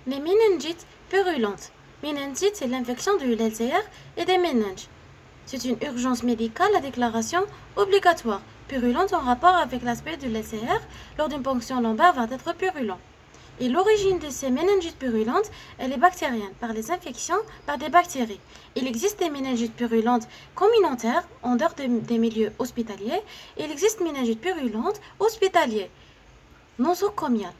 Les méningites purulentes. Méningite, c'est l'infection du LCR et des méninges. C'est une urgence médicale à déclaration obligatoire. Purulente en rapport avec l'aspect du LCR lors d'une ponction lombaire va être purulent. Et l'origine de ces méningites purulentes, elle est bactérienne, par les infections par des bactéries. Il existe des méningites purulentes communautaires en dehors des milieux hospitaliers, et il existe des méningites purulentes hospitalières, nosocomiales.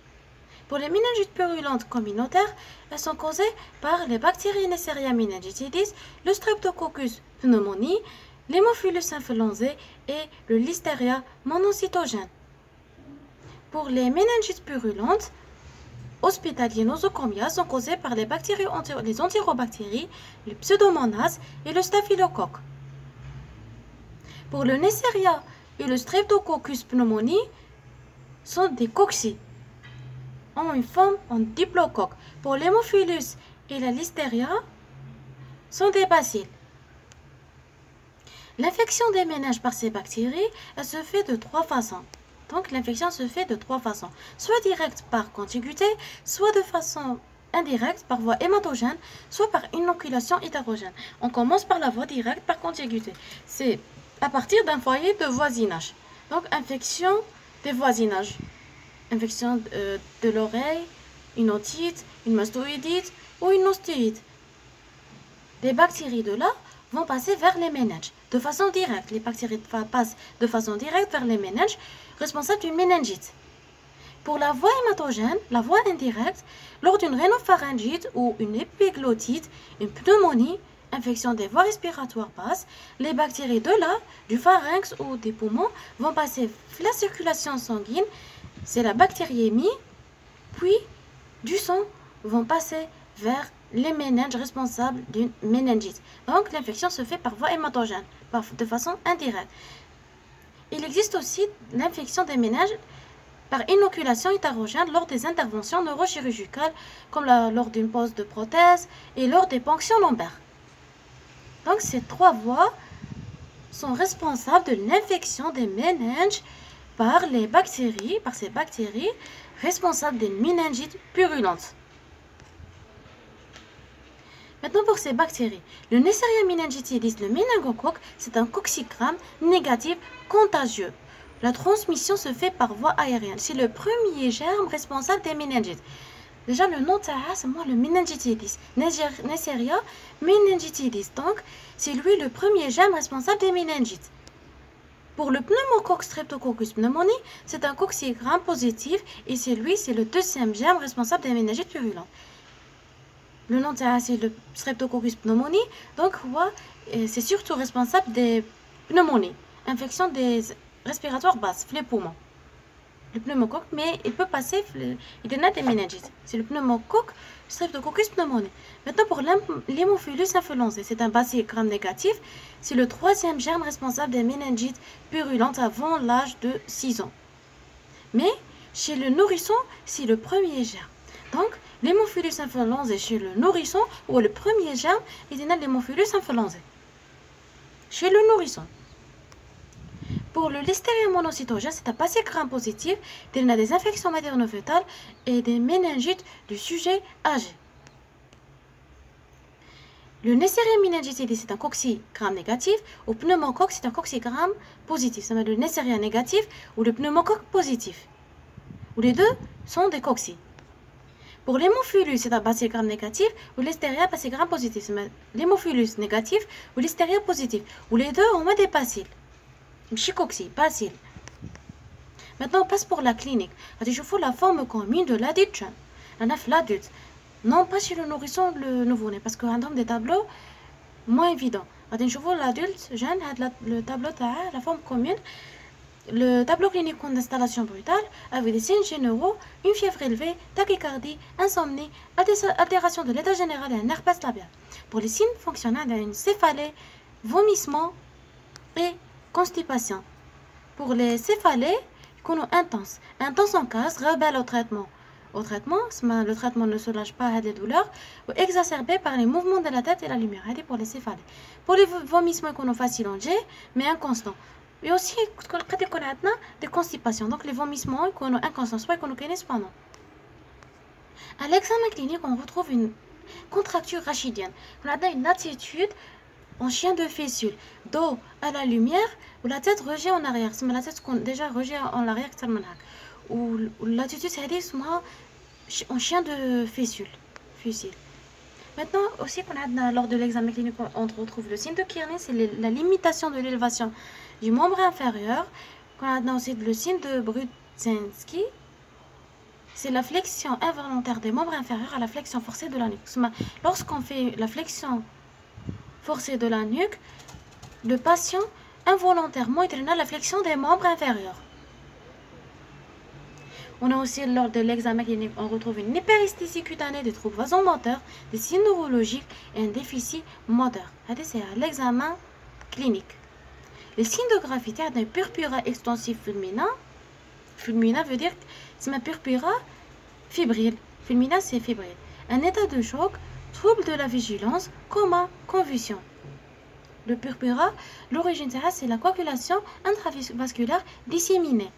Pour les méningites purulentes communautaires, elles sont causées par les bactéries Neisseria meningitidis, le Streptococcus pneumoniae, l'Haemophilus influenzae et le Listeria monocytogène. Pour les méningites purulentes hospitaliers nosocomiales sont causées par les bactéries, les entérobactéries, le Pseudomonas et le Staphylocoque. Pour le Neisseria et le Streptococcus pneumoniae sont des cocci, ont une forme en diplocoque. Pour l'hémophilus et la listeria, sont des bacilles. L'infection des méninges par ces bactéries, elle se fait de 3 façons. Donc l'infection se fait de 3 façons. Soit directe par contiguïté, soit de façon indirecte par voie hématogène, soit par inoculation hétérogène. On commence par la voie directe par contiguïté. C'est à partir d'un foyer de voisinage. Donc infection des voisinages. Infection de l'oreille, une otite, une mastoïdite ou une ostéite. Les bactéries de là vont passer vers les méninges de façon directe. Les bactéries passent de façon directe vers les méninges responsables d'une méningite. Pour la voie hématogène, la voie indirecte, lors d'une rhinopharyngite ou une épiglottite, une pneumonie, infection des voies respiratoires basses, les bactéries de là, du pharynx ou des poumons, vont passer la circulation sanguine, c'est la bactériémie, puis du sang vont passer vers les méninges responsables d'une méningite. Donc l'infection se fait par voie hématogène, de façon indirecte. Il existe aussi l'infection des méninges par inoculation hétérogène lors des interventions neurochirurgicales, comme lors d'une pose de prothèse et lors des ponctions lombaires. Donc ces 3 voies sont responsables de l'infection des méninges par ces bactéries responsables des méningites purulentes. Maintenant pour ces bactéries, le Neisseria meningitidis, le méningocoque, c'est un coccigramme négatif contagieux. La transmission se fait par voie aérienne. C'est le premier germe responsable des méningites. Déjà le nom c'est moi le meningitidis, Neisseria meningitidis. Donc c'est lui le premier germe responsable des méningites. Pour le pneumocoque Streptococcus pneumoniae, c'est un coccigramme positif et c'est le deuxième germe responsable des méningites purulentes. Le nom c'est le Streptococcus pneumoniae, donc c'est surtout responsable des pneumonies, infection des respiratoires basses, les poumons. Le pneumocoque, mais il peut passer, il y en a des méningites. C'est le pneumocoque Streptococcus pneumoniae. Maintenant pour l'Haemophilus influenzae, c'est un bacille gram négatif. C'est le 3e germe responsable des méningites purulentes avant l'âge de 6 ans. Mais chez le nourrisson, c'est le premier germe. Donc l'Haemophilus influenzae chez le nourrisson, ou le premier germe, il y en a l'Haemophilus influenzae. Chez le nourrisson. Pour le Listeria monocytogène, c'est un bacille gram positif, il y a des infections materno-fœtales et des méningites du sujet âgé. Le Neisseria meningitidis, c'est un coccigramme négatif, ou pneumocoque, c'est un coccigramme positif. Ça veut dire le Neisseria négatif ou le pneumocoque positif. Ou les deux sont des cocci. Pour l'hémophilus, c'est un bacille gram négatif, ou l'Listeria bacille gram positif. L'hémophilus négatif ou l'Listeria positif. Ou les deux ont des bacilles. Chicoxy, bacille. Maintenant, on passe pour la clinique. Je faut la forme commune de l'adulte. L'adulte. Non pas chez le nourrisson, le nouveau-né, parce qu'on a des tableaux moins évidents. Je vois l'adulte jeune, le tableau la forme commune. Le tableau clinique d'installation brutale avec des signes généraux, une fièvre élevée, tachycardie, insomnie, altération de l'état général et un herpès labial. Pour les signes fonctionnels, il y a une céphalée, vomissement et constipation. Pour les céphalées, intense en case, rebelle au traitement. Le traitement ne soulage pas les douleurs ou exacerbé par les mouvements de la tête et la lumière. Pour les céphalées. Pour les vomissements faciles mais inconstants. Et aussi, des constipations. Donc les vomissements inconstants, soit qu'on connaisse pas non. À l'examen clinique, on retrouve une contracture rachidienne. On a une attitude en chien de fessule, dos à la lumière ou la tête rejet en arrière. C'est la tête qu'on déjà rejet en arrière ou l'attitude c'est en chien de fessule. Maintenant aussi lors de l'examen clinique on retrouve le signe de Kearney, c'est la limitation de l'élévation du membre inférieur. On a aussi le signe de Brudzinski, c'est la flexion involontaire des membres inférieurs à la flexion forcée de la nuque. Lorsqu'on fait la flexion forcée de la nuque, le patient involontairement entraîne la flexion des membres inférieurs. On a aussi lors de l'examen clinique, on retrouve une hyperesthésie cutanée, des troubles vasomoteurs, des signes neurologiques et un déficit moteur. C'est à l'examen clinique. Les signes de gravité, un purpura extensif fulminant. Fulminant veut dire c'est ma purpura fébrile. Fulminant c'est fébrile. Un état de choc, trouble de la vigilance, coma, convulsion. Le purpura, l'origine c'est la coagulation intravasculaire disséminée.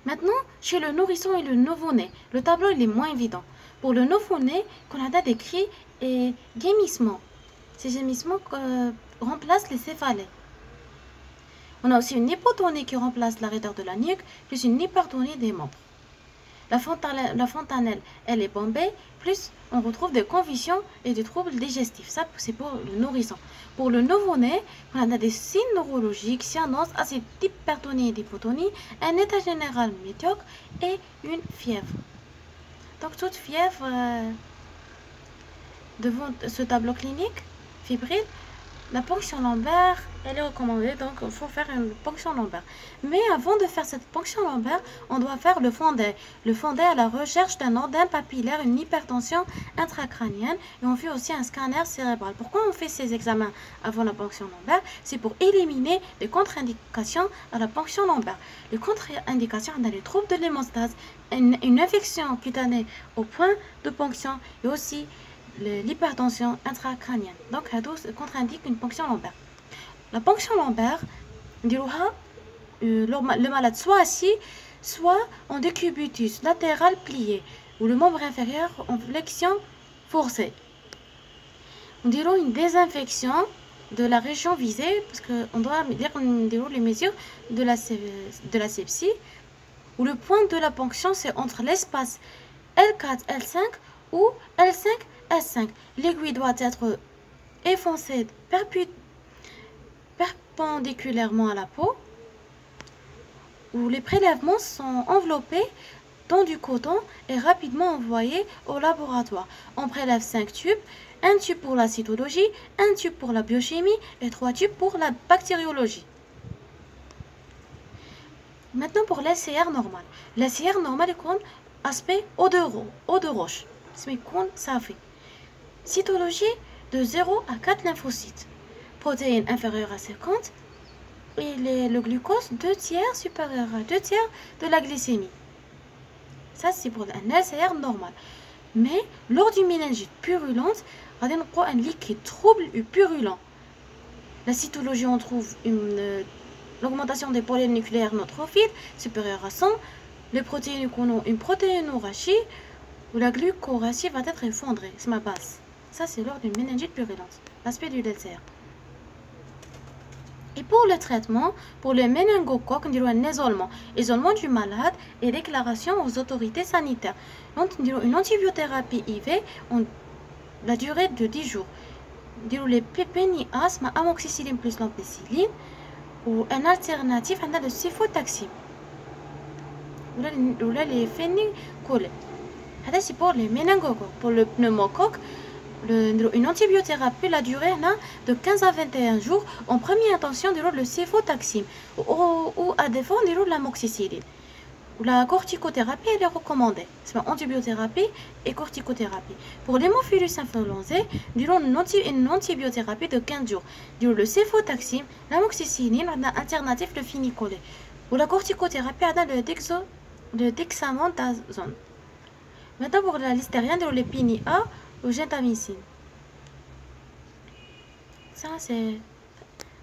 Maintenant, chez le nourrisson et le nouveau-né, le tableau il est moins évident. Pour le nouveau-né, qu'on a des cris et gémissements. Ces gémissements remplacent les céphalées. On a aussi une hypotonie qui remplace la raideur de la nuque, plus une hypertonie des membres. La fontanelle, elle est bombée, plus on retrouve des convulsions et des troubles digestifs. Ça, c'est pour le nourrisson. Pour le nouveau-né, on a des signes neurologiques, cyanose, acide d'hypertonie et d'hypotonie, un état général médiocre et une fièvre. Donc, toute fièvre devant ce tableau clinique fébrile, la ponction lombaire, elle est recommandée, donc il faut faire une ponction lombaire. Mais avant de faire cette ponction lombaire, on doit faire le fondé. Le fondé à la recherche d'un ordin papillaire, une hypertension intracrânienne, et on fait aussi un scanner cérébral. Pourquoi on fait ces examens avant la ponction lombaire? C'est pour éliminer les contre-indications à la ponction lombaire. Les contre-indications, on a les troubles de l'hémostase, une infection cutanée au point de ponction, et aussi l'hypertension intracrânienne. Donc, ça contre-indique une ponction lombaire. La ponction lombaire, le malade soit assis, soit en décubitus latéral plié, ou le membre inférieur en flexion forcée. On dirait une désinfection de la région visée, parce qu'on doit dire les mesures de la sepsie, où le point de la ponction, c'est entre l'espace L4, L5 ou L5, S5. L'aiguille doit être enfoncée perpendiculairement à la peau, où les prélèvements sont enveloppés dans du coton et rapidement envoyés au laboratoire. On prélève 5 tubes, un tube pour la cytologie, un tube pour la biochimie et 3 tubes pour la bactériologie. Maintenant pour l'SCR normal. L'SCR normal est aspect eau de roche. C'est ça fait. Cytologie de 0 à 4 lymphocytes. Protéines inférieures à 50 et le glucose 2 tiers supérieur à 2 tiers de la glycémie. Ça c'est pour un LCR normal. Mais lors d'une méningite purulente, on a un liquide trouble et purulent. La cytologie, on trouve l'augmentation des polynucléaires neutrophiles supérieure à 100. Les protéines, une protéinorachie où la glucorachie va être effondrée. C'est ma base. Ça, c'est lors d'une méningite purulente. L'aspect du LCR. Et pour le traitement, pour le méningocoque, on dirait un isolement du malade et déclaration aux autorités sanitaires. Donc, on dirait une antibiothérapie IV, la durée de 10 jours. On dirait les pépéniasmes, amoxicilline plus l'ampicilline, ou un alternatif, on a le cifotaxime. Ou là, les phénicolés. C'est pour les méningocoques. Pour le pneumocoque, une antibiothérapie, la durée de 15 à 21 jours en première intention de le cifotaxime ou à défaut de l'amoxicilline. La corticothérapie elle est recommandée. C'est antibiothérapie et corticothérapie. Pour l'hémophilus influenzae, une antibiothérapie de 15 jours. Le cifotaxime, l'amoxicilline, on a alternatif le phénicolé. Ou la corticothérapie, on a le dexamethasone. Maintenant pour la listérienne, les PINI-A ou gentamicine. Ça, c'est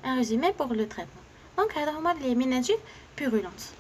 un résumé pour le traitement. Donc, les méningites purulentes.